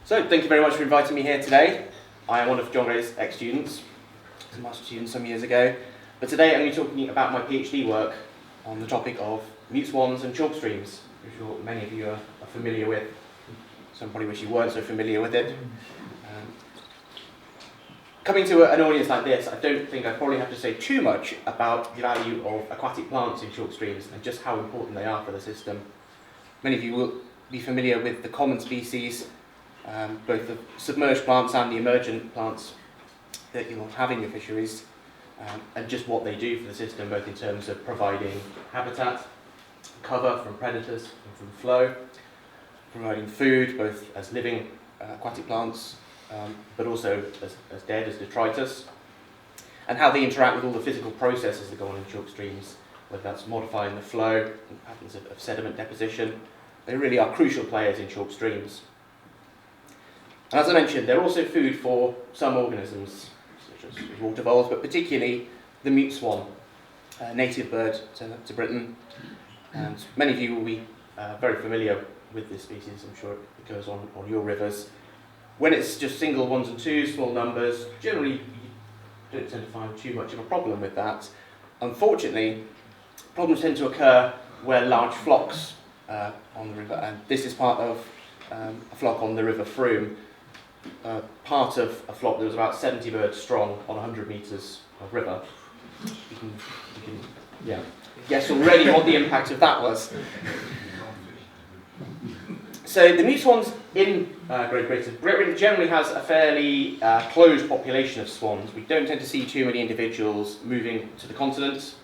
So, thank you very much for inviting me here today. I am one of John Gray's ex-students. I was a master's student some years ago. But today I'm going to be talking about my PhD work on the topic of mute swans and chalkstreams, which I'm sure many of you are familiar with. Some probably wish you weren't so familiar with it. Coming to an audience like this, I don't think I probably have to say too much about the value of aquatic plants in chalkstreams and just how important they are for the system. Many of you will be familiar with the common species, both the submerged plants and the emergent plants that you'll have in your fisheries, and just what they do for the system, both in terms of providing habitat, cover from predators and from flow, providing food, both as living aquatic plants, but also as dead, as detritus, and how they interact with all the physical processes that go on in chalkstreams, whether that's modifying the flow and patterns of sediment deposition. They really are crucial players in chalkstreams. And as I mentioned, they're also food for some organisms, such as water voles, but particularly the mute swan, a native bird to Britain. And many of you will be very familiar with this species. I'm sure it goes on your rivers. When it's just single ones and twos, small numbers, generally you don't tend to find too much of a problem with that. Unfortunately, problems tend to occur where large flocks on the river, and this is part of a flock on the River Froome, part of a flock that was about 70 birds strong on 100 metres of river. You can guess already what the impact of that was. So the mute swans in Great Britain generally has a fairly closed population of swans. We don't tend to see too many individuals moving to the continent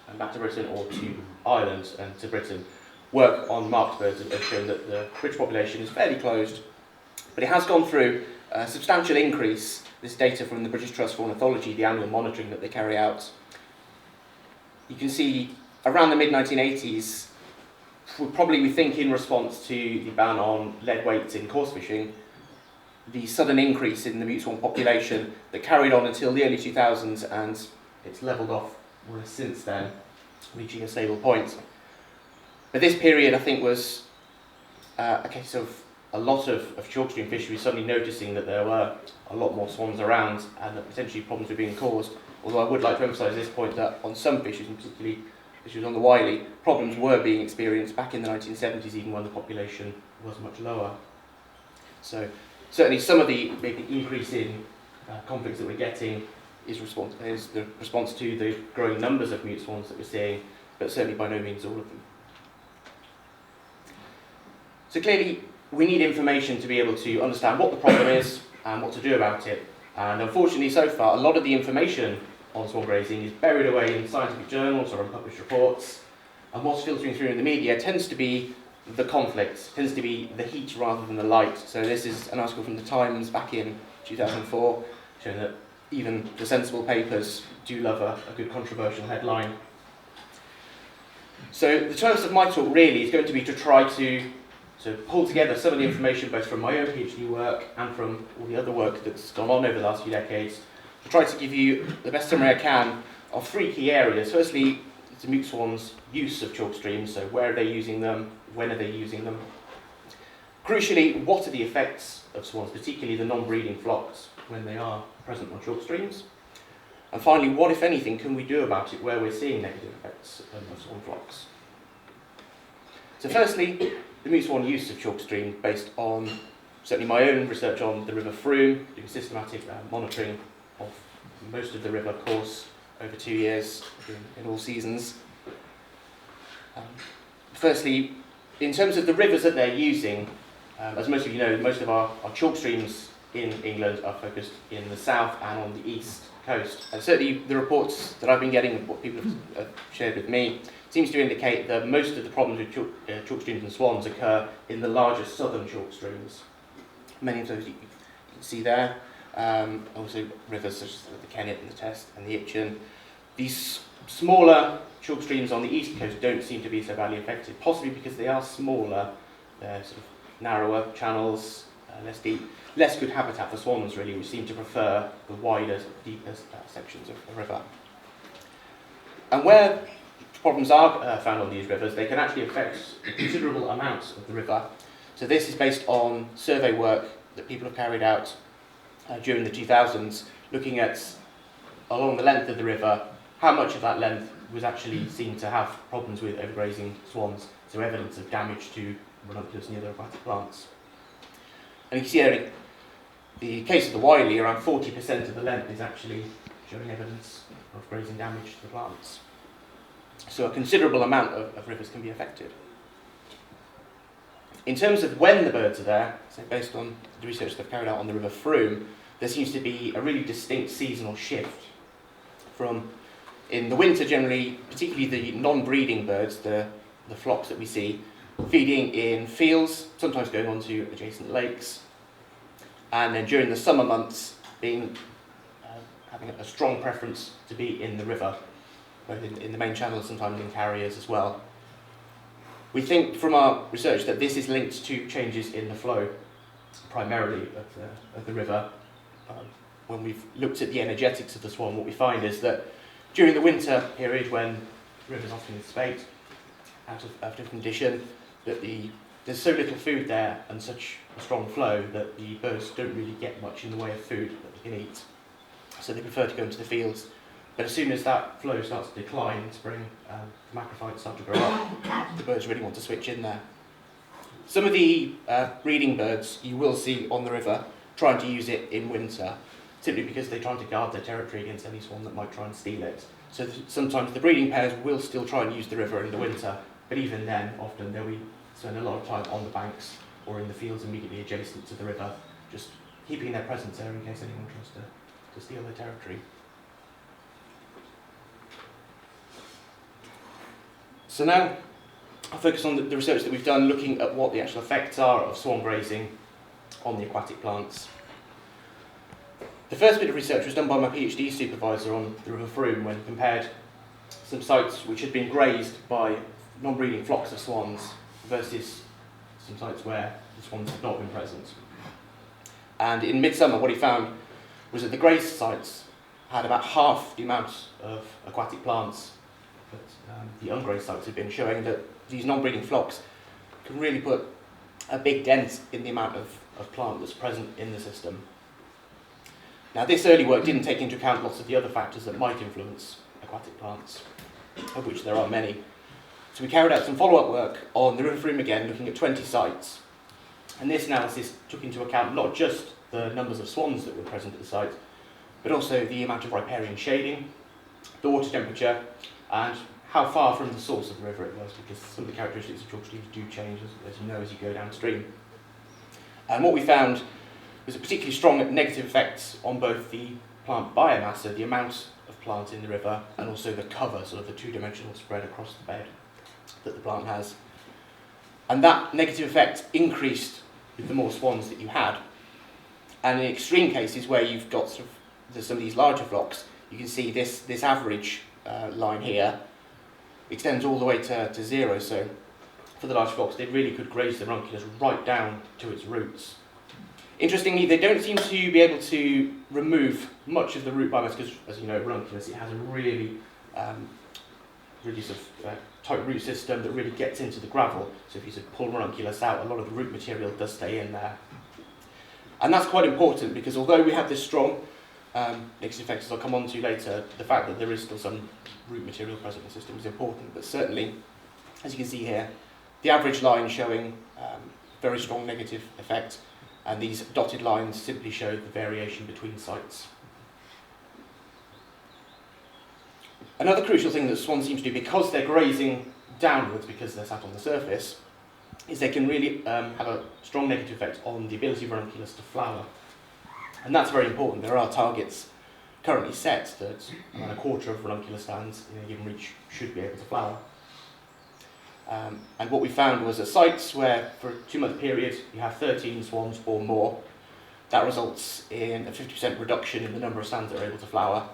and back to Britain, or to Ireland and to Britain. Work on marked birds has shown that the British population is fairly closed, but it has gone through a substantial increase. This data from the British Trust for Ornithology, the annual monitoring that they carry out. You can see around the mid-1980s, we think in response to the ban on lead weights in coarse fishing, the sudden increase in the mute swan population that carried on until the early 2000s, and it's levelled off more or less since then, reaching a stable point. But this period, I think, was a case of a lot of chalkstream fisheries suddenly noticing that there were a lot more swans around and that potentially problems were being caused. Although I would like to emphasise this point that on some fisheries, and particularly fisheries on the Wiley, problems were being experienced back in the 1970s, even when the population was much lower. So certainly some of the maybe increase in conflicts that we're getting is the response to the growing numbers of mute swans that we're seeing, but certainly by no means all of them. So clearly, we need information to be able to understand what the problem is and what to do about it. And unfortunately, so far, a lot of the information on swan grazing is buried away in scientific journals or unpublished reports. And what's filtering through in the media tends to be the conflict, tends to be the heat rather than the light. So this is an article from the Times back in 2004, showing that even the sensible papers do love a good controversial headline. So the purpose of my talk really is going to be to try to pull together some of the information both from my own PhD work and from all the other work that's gone on over the last few decades, to try to give you the best summary I can of three key areas. Firstly, the mute swans' use of chalkstreams, so where are they using them, when are they using them? Crucially, what are the effects of swans, particularly the non-breeding flocks, when they are present on chalkstreams? And finally, what, if anything, can we do about it where we're seeing negative effects of swan flocks? So firstly, the mute swan use of chalkstream, based on certainly my own research on the River Froome, doing systematic monitoring of most of the river course over 2 years in all seasons. Firstly, in terms of the rivers that they're using, as most of you know, most of our chalkstreams in England are focused in the south and on the east coast. And certainly the reports that I've been getting, what people have shared with me, seems to indicate that most of the problems with chalkstreams and swans occur in the larger southern chalkstreams. Many of those you can see there. Also rivers such as the Kennet and the Test and the Itchen. These smaller chalkstreams on the east coast don't seem to be so badly affected, possibly because they are smaller. They're sort of narrower channels, less deep, less good habitat for swans really, which seem to prefer the wider, deeper sections of the river. And where problems are found on these rivers, they can actually affect considerable amounts of the river. So this is based on survey work that people have carried out during the 2000s, looking at along the length of the river, how much of that length was actually seen to have problems with overgrazing swans, so evidence of damage to ranunculus and other aquatic plants. And you can see there, in the case of the Wiley, around 40% of the length is actually showing evidence of grazing damage to the plants. So a considerable amount of rivers can be affected. In terms of when the birds are there, so based on the research they've carried out on the River Frome, there seems to be a really distinct seasonal shift from, in the winter generally, particularly the non-breeding birds, the flocks that we see, feeding in fields, sometimes going on to adjacent lakes, and then during the summer months having a strong preference to be in the river, both in the main channel and sometimes in carriers as well. We think from our research that this is linked to changes in the flow, primarily of the river. When we've looked at the energetics of the Swan, what we find is that during the winter period, when the river is often in spate, out of condition, that there's so little food there and such a strong flow that the birds don't really get much in the way of food that they can eat. So they prefer to go into the fields. But as soon as that flow starts to decline in spring, the macrophytes start to grow up, the birds really want to switch in there. Some of the breeding birds you will see on the river trying to use it in winter, simply because they're trying to guard their territory against any swan that might try and steal it. So sometimes the breeding pairs will still try and use the river in the winter, but even then, often they'll be spending a lot of time on the banks or in the fields immediately adjacent to the river, just keeping their presence there in case anyone tries to steal their territory. So now I'll focus on the research that we've done looking at what the actual effects are of swan grazing on the aquatic plants. The first bit of research was done by my PhD supervisor on the River Frome when he compared some sites which had been grazed by non-breeding flocks of swans versus some sites where the swans had not been present. And in midsummer what he found was that the grazed sites had about half the amount of aquatic plants that the ungrazed sites had been, showing that these non-breeding flocks can really put a big dent in the amount of plant that's present in the system. Now this early work didn't take into account lots of the other factors that might influence aquatic plants, of which there are many. So we carried out some follow-up work on the River Frome again, looking at 20 sites. And this analysis took into account not just the numbers of swans that were present at the site, but also the amount of riparian shading, the water temperature, and how far from the source of the river it was, because some of the characteristics of Chalkstreams do change, as you know, as you go downstream. And what we found was a particularly strong negative effect on both the plant biomass, so the amount of plant in the river, and also the cover, sort of the two-dimensional spread across the bed that the plant has. And that negative effect increased with the more swans that you had. And in extreme cases where you've got some of these larger flocks, you can see this average line here extends all the way to zero. So for the large flocks, they really could graze the ranunculus right down to its roots. Interestingly, they don't seem to be able to remove much of the root biomass because, as you know, ranunculus, it has a really sort of tight root system that really gets into the gravel. So if you sort of pull ranunculus out, a lot of the root material does stay in there. And that's quite important because although we have this strong negative effect, as I'll come on to later, the fact that there is still some root material present in the system is important. But certainly, as you can see here, the average line showing very strong negative effect, and these dotted lines simply show the variation between sites. Another crucial thing that swans seem to do, because they're grazing downwards, because they're sat on the surface, is they can really have a strong negative effect on the ability of ranunculus to flower. And that's very important. There are targets currently set that around a quarter of ranunculus stands in a given reach should be able to flower. And what we found was at sites where for a 2-month period you have 13 swans or more, that results in a 50% reduction in the number of stands that are able to flower.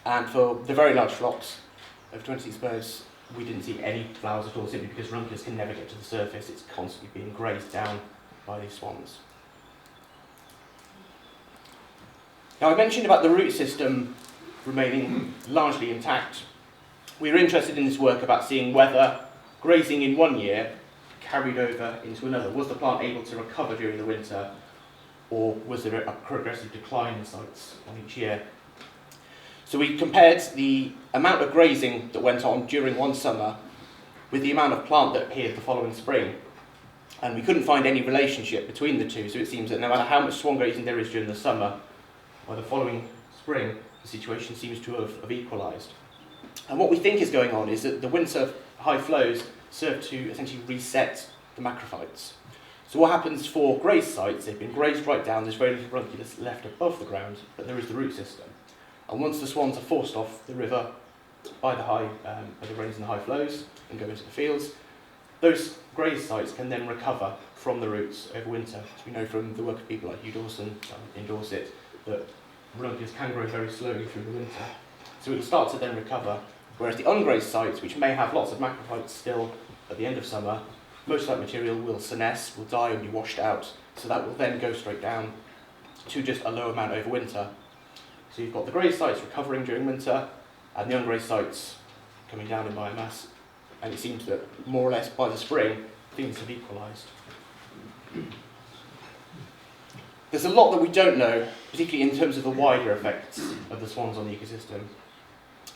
And for the very large flocks of 26 birds, we didn't see any flowers at all, simply because ranunculus can never get to the surface. It's constantly being grazed down by these swans. Now, I mentioned about the root system remaining largely intact. We were interested in this work about seeing whether grazing in one year carried over into another. Was the plant able to recover during the winter, or was there a progressive decline in sites on each year? So we compared the amount of grazing that went on during one summer with the amount of plant that appeared the following spring. And we couldn't find any relationship between the two, so it seems that no matter how much swan grazing there is during the summer, by the following spring, the situation seems to have equalised. And what we think is going on is that the winter high flows serve to essentially reset the macrophytes. So what happens for grazed sites, they've been grazed right down, there's very little ranculus left above the ground, but there is the root system. And once the swans are forced off the river by the rains and the high flows and go into the fields, those grazed sites can then recover from the roots over winter. As we know from the work of people like Hugh Dawson in Dorset, that ranculus can grow very slowly through the winter. So it will start to then recover, whereas the ungrazed sites, which may have lots of macrophytes still at the end of summer, most of that material will senesce, will die and be washed out, so that will then go straight down to just a low amount over winter. So you've got the grazed sites recovering during winter, and the ungrazed sites coming down in biomass, and it seems that more or less by the spring, things have equalised. There's a lot that we don't know, particularly in terms of the wider effects of the swans on the ecosystem.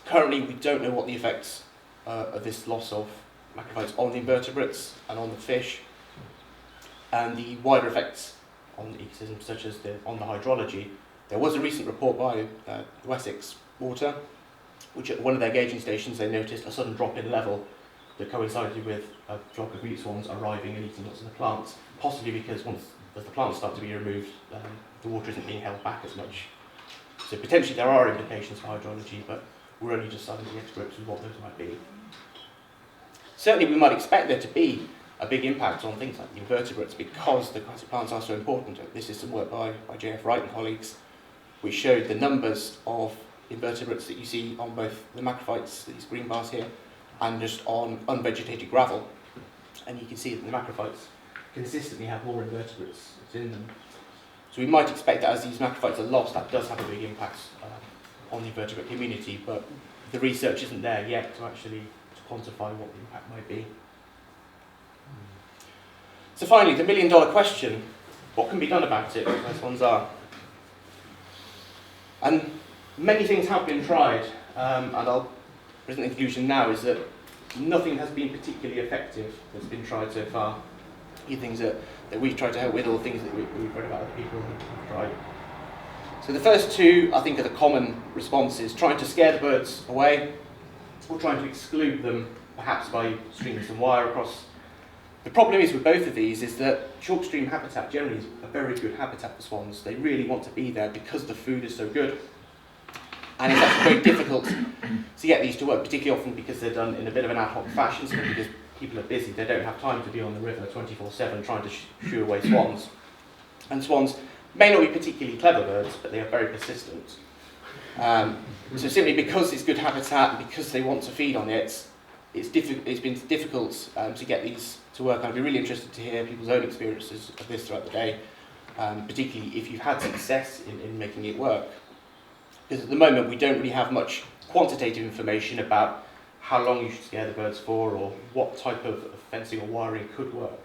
Currently, we don't know what the effects of this loss of macrophytes on the invertebrates and on the fish, and the wider effects on the ecosystem, such as on the hydrology. There was a recent report by Wessex Water, which at one of their gauging stations they noticed a sudden drop in level that coincided with a flock of mute swans arriving and eating lots of the plants, possibly because as the plants start to be removed, the water isn't being held back as much. So potentially there are implications for hydrology, but we're only just starting to get to grips with what those might be. Certainly we might expect there to be a big impact on things like the invertebrates because the aquatic plants are so important. This is some work by J.F. Wright and colleagues, which showed the numbers of invertebrates that you see on both the macrophytes, these green bars here, and just on unvegetated gravel. And you can see that the macrophytes consistently have more invertebrates in them. So we might expect that as these macrophytes are lost, that does have a big impact on the invertebrate community, but the research isn't there yet to actually quantify what the impact might be. So finally, the million-dollar question, what can be done about it? Those ones are. And many things have been tried, and I'll present the conclusion now is that nothing has been particularly effective that's been tried so far. Either things that we've tried to help with or things that we've read about other people have tried. So the first two, I think, are the common responses, trying to scare the birds away or trying to exclude them, perhaps by stringing some wire across. The problem is with both of these is that Chalkstream habitat generally is a very good habitat for swans. They really want to be there because the food is so good. And it's actually very difficult to get these to work, particularly often because they're done in a bit of an ad hoc fashion, so because people are busy, they don't have time to be on the river 24/7 trying to shoo away swans. And swans may not be particularly clever birds, but they are very persistent. So simply because it's good habitat and because they want to feed on it, it's been difficult to get these to work. I'd be really interested to hear people's own experiences of this throughout the day, particularly if you've had success in making it work. Because at the moment we don't really have much quantitative information about how long you should scare the birds for or what type of fencing or wiring could work.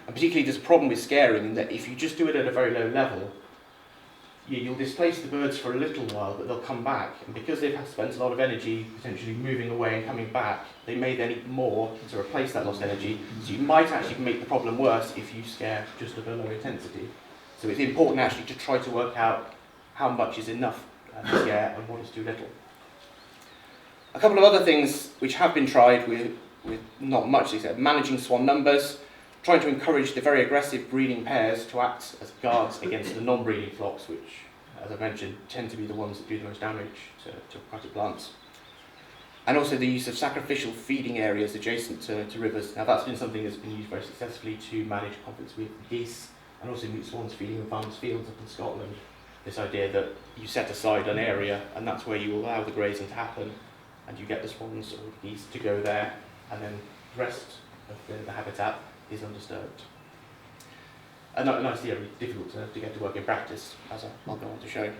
And particularly there's a problem with scaring in that if you just do it at a very low level, you'll displace the birds for a little while, but they'll come back. And because they've spent a lot of energy potentially moving away and coming back, they may then need more to replace that lost energy. So you might actually make the problem worse if you scare just at a low intensity. So it's important actually to try to work out how much is enough to scare and what is too little. A couple of other things which have been tried with not much except managing swan numbers, trying to encourage the very aggressive breeding pairs to act as guards against the non-breeding flocks, which, as I mentioned, tend to be the ones that do the most damage to aquatic plants. And also the use of sacrificial feeding areas adjacent to rivers. Now that's been something that's been used very successfully to manage conflicts with geese and also mute swans feeding in farmers' fields up in Scotland. This idea that you set aside an area and that's where you allow the grazing to happen and you get the swans or the geese to go there and then the rest of the habitat is undisturbed. And that's difficult to get to work in practice, as I'll go on to show.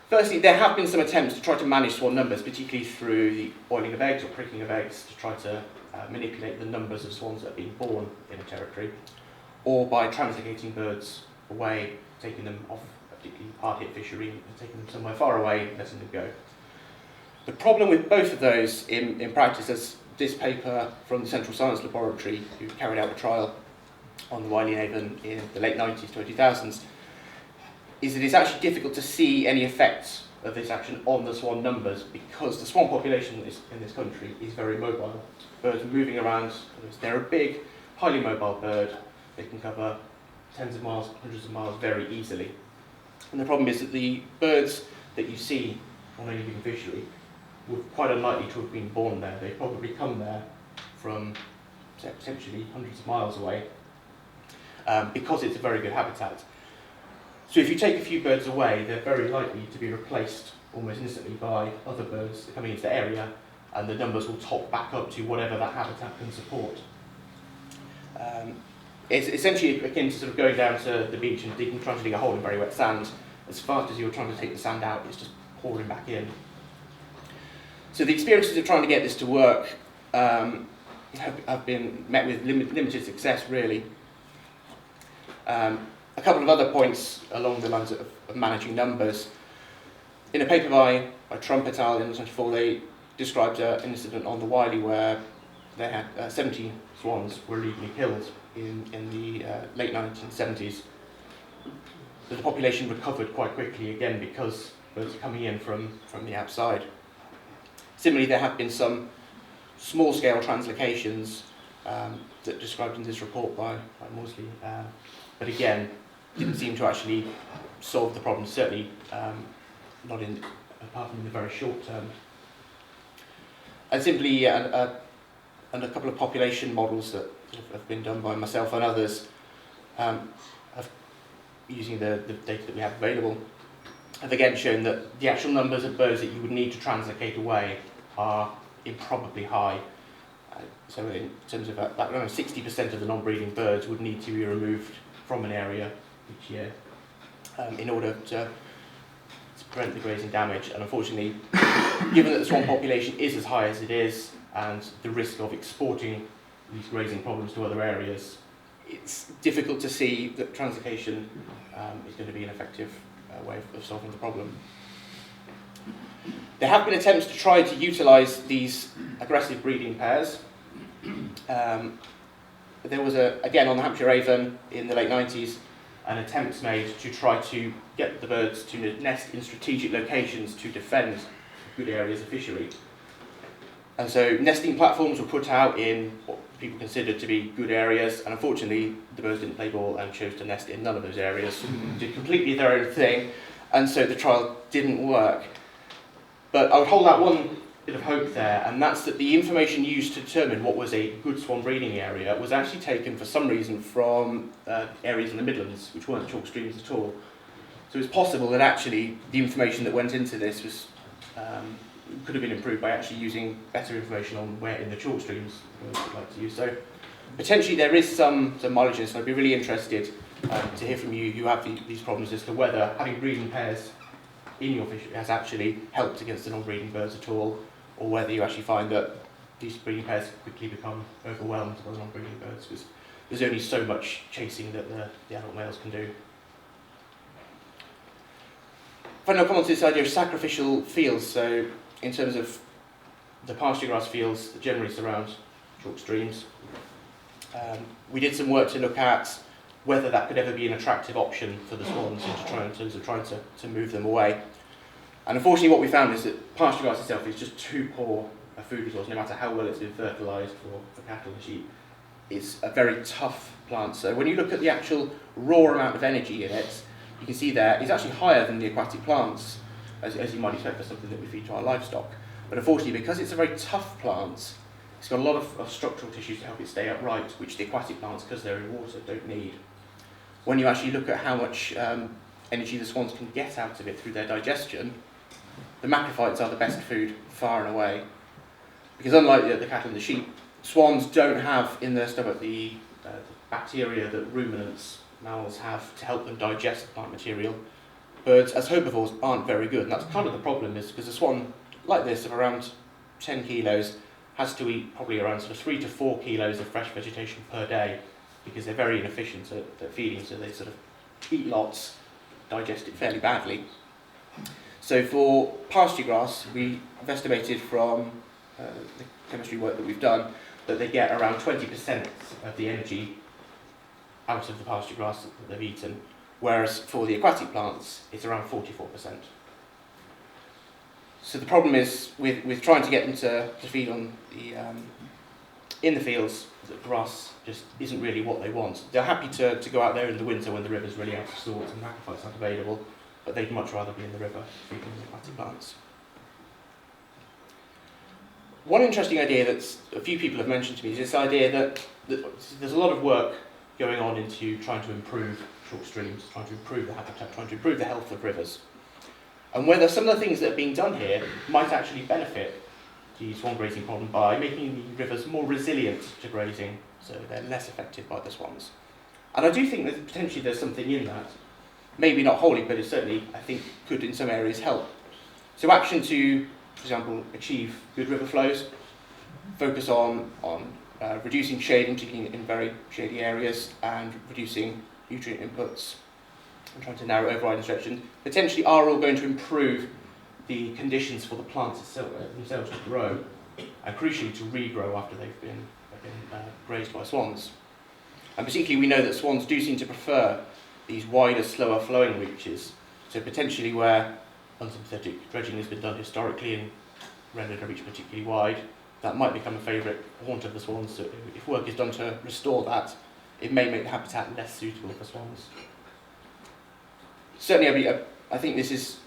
Firstly, there have been some attempts to try to manage swan numbers, particularly through the boiling of eggs or pricking of eggs, to try to manipulate the numbers of swans that are being born in a territory, or by translocating birds away, taking them off a particularly hard-hit fishery and taking them somewhere far away, letting them go. The problem with both of those in practice, as this paper from the Central Science Laboratory, who carried out a trial on the Wiley Avon in the late 90s to 2000s, is that it's actually difficult to see any effects of this action on the swan numbers because the swan population in this country is very mobile. Birds moving around, they're a big, highly mobile bird. They can cover tens of miles, hundreds of miles very easily. And the problem is that the birds that you see on any given fishery were quite unlikely to have been born there. They've probably come there from potentially hundreds of miles away because it's a very good habitat. So if you take a few birds away, they're very likely to be replaced almost instantly by other birds coming into the area, and the numbers will top back up to whatever that habitat can support. It's essentially akin to sort of going down to the beach and trying to dig a hole in very wet sand. As fast as you're trying to take the sand out, it's just pouring back in. So the experiences of trying to get this to work have been met with limited success, really. A couple of other points along the lines of managing numbers. In a paper by Trump et al. In 1994, they described an incident on the Wiley where they had 70 swans were illegally killed in the late 1970s. But the population recovered quite quickly again because birds are coming in from the outside. Similarly, there have been some small-scale translocations that described in this report by Morsley, but again, didn't seem to actually solve the problem, certainly not apart from in the very short term. And simply, and a couple of population models that have been done by myself and others, using the data that we have available, have again shown that the actual numbers of birds that you would need to translocate away are improbably high. So in terms of about 60% of the non-breeding birds would need to be removed from an area each year in order to prevent the grazing damage. And unfortunately, given that the swan population is as high as it is and the risk of exporting these grazing problems to other areas, it's difficult to see that translocation is going to be an effective way of solving the problem. There have been attempts to try to utilise these aggressive breeding pairs. There was, again, on the Hampshire Avon in the late 90s, an attempt made to try to get the birds to nest in strategic locations to defend good areas of fishery. And so nesting platforms were put out in what people considered to be good areas, and unfortunately the birds didn't play ball and chose to nest in none of those areas, did completely their own thing, and so the trial didn't work. But I would hold out one bit of hope there, and that's that the information used to determine what was a good swan breeding area was actually taken for some reason from areas in the Midlands, which weren't chalk streams at all. So it's possible that actually the information that went into this was could have been improved by actually using better information on where in the chalk streams we'd like to use. So potentially there is some mileage in this, and I'd be really interested to hear from you who have these problems as to whether having breeding pairs in your fishery has actually helped against the non-breeding birds at all, or whether you actually find that these breeding pairs quickly become overwhelmed by the non-breeding birds, because there's only so much chasing that the adult males can do. Final comment to this idea of sacrificial fields. So in terms of the pasture grass fields that generally surround chalk streams, we did some work to look at whether that could ever be an attractive option for the swans in terms of trying to move them away. And unfortunately what we found is that pasture grass itself is just too poor a food resource, no matter how well it's been fertilised for cattle and sheep. It's a very tough plant. So when you look at the actual raw amount of energy in it, you can see there it's actually higher than the aquatic plants, as you might expect for something that we feed to our livestock. But unfortunately, because it's a very tough plant, it's got a lot of structural tissues to help it stay upright, which the aquatic plants, because they're in water, don't need. When you actually look at how much energy the swans can get out of it through their digestion, the macrophytes are the best food far and away. Because unlike the cattle and the sheep, swans don't have in their stomach the bacteria that ruminants, mammals have to help them digest the plant material. Birds, as herbivores, aren't very good, and that's kind of the problem, is because a swan like this of around 10 kilos has to eat probably around sort of 3 to 4 kilos of fresh vegetation per day, because they're very inefficient at feeding, so they sort of eat lots, digest it fairly badly. So for pasture grass, we've estimated from the chemistry work that we've done that they get around 20% of the energy out of the pasture grass that they've eaten, whereas for the aquatic plants, it's around 44%. So the problem is with trying to get them to feed on the in the fields, that grass just isn't really what they want. They're happy to go out there in the winter when the river's really out of sorts and macrophytes aren't available, but they'd much rather be in the river feeding the aquatic plants. One interesting idea that a few people have mentioned to me is this idea that there's a lot of work going on into trying to improve chalk streams, trying to improve the habitat, trying to improve the health of rivers. And whether some of the things that are being done here might actually benefit the swan grazing problem by making the rivers more resilient to grazing, so they're less affected by the swans. And I do think that potentially there's something in that. Maybe not wholly, but it certainly, I think, could in some areas help. So action to, for example, achieve good river flows, focus on reducing shading, particularly in very shady areas, and reducing nutrient inputs, and trying to narrow overriding stretching, potentially are all going to improve the conditions for the plants themselves to grow, and crucially to regrow after they've been grazed by swans. And particularly we know that swans do seem to prefer these wider, slower flowing reaches, so potentially where unsynthetic dredging has been done historically and rendered a reach particularly wide, that might become a favourite haunt of the swans. So if work is done to restore that, it may make the habitat less suitable for swans. Certainly, I think this is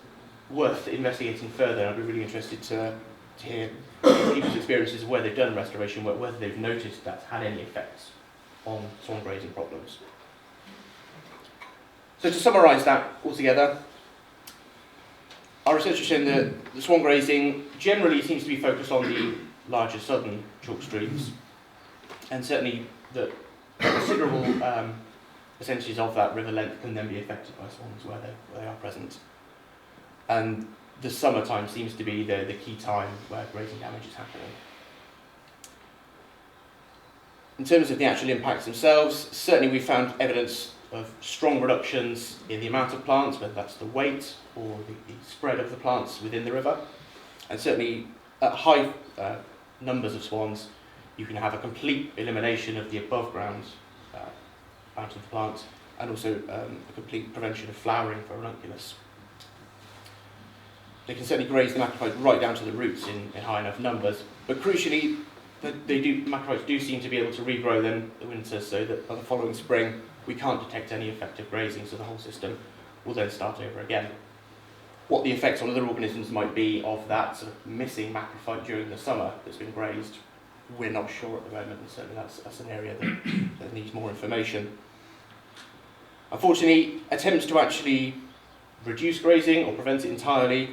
worth investigating further. I'd be really interested to hear people's experiences of where they've done restoration work, whether they've noticed that's had any effects on swan grazing problems. So to summarise that altogether, our research has shown that the swan grazing generally seems to be focused on the larger southern chalk streams, and certainly that considerable percentages of that river length can then be affected by swans where they are present. And the summertime seems to be the key time where grazing damage is happening. In terms of the actual impacts themselves, certainly we found evidence of strong reductions in the amount of plants, whether that's the weight or the spread of the plants within the river. And certainly at high numbers of swans, you can have a complete elimination of the above ground amount of the plant, and also a complete prevention of flowering for ranunculus. They can certainly graze the macrophytes right down to the roots in high enough numbers, but crucially, macrophytes do seem to be able to regrow them in the winter, so that by the following spring we can't detect any effective grazing, so the whole system will then start over again. What the effects on other organisms might be of that sort of missing macrophyte during the summer that's been grazed, we're not sure at the moment, and certainly that's an area that needs more information. Unfortunately, attempts to actually reduce grazing or prevent it entirely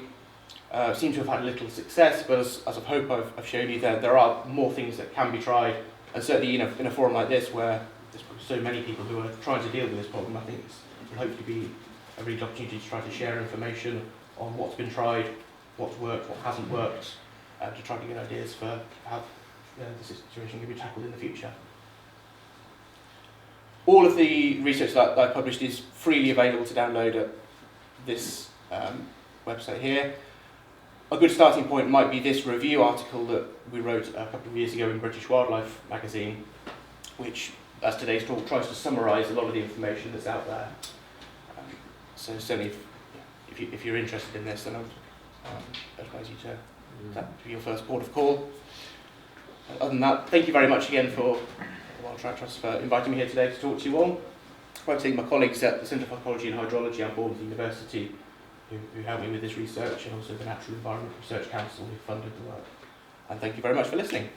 seem to have had little success, but as I hope I've shown you, there are more things that can be tried, and certainly in a forum like this where there's so many people who are trying to deal with this problem, I think it will hopefully be a really good opportunity to try to share information on what's been tried, what's worked, what hasn't worked, to try to get ideas for how the situation can be tackled in the future. All of the research that I published is freely available to download at this website here. A good starting point might be this review article that we wrote a couple of years ago in British Wildlife magazine, which, as today's talk, tries to summarise a lot of the information that's out there. So certainly, if you're interested in this, then I'd advise you to that be your first port of call. Other than that, thank you very much again for the Wildfowl Wetlands Trust for inviting me here today to talk to you all. I'd like to thank my colleagues at the Centre for Ecology and Hydrology on board with the university who helped me with this research, and also the Natural Environment Research Council who funded the work. And thank you very much for listening.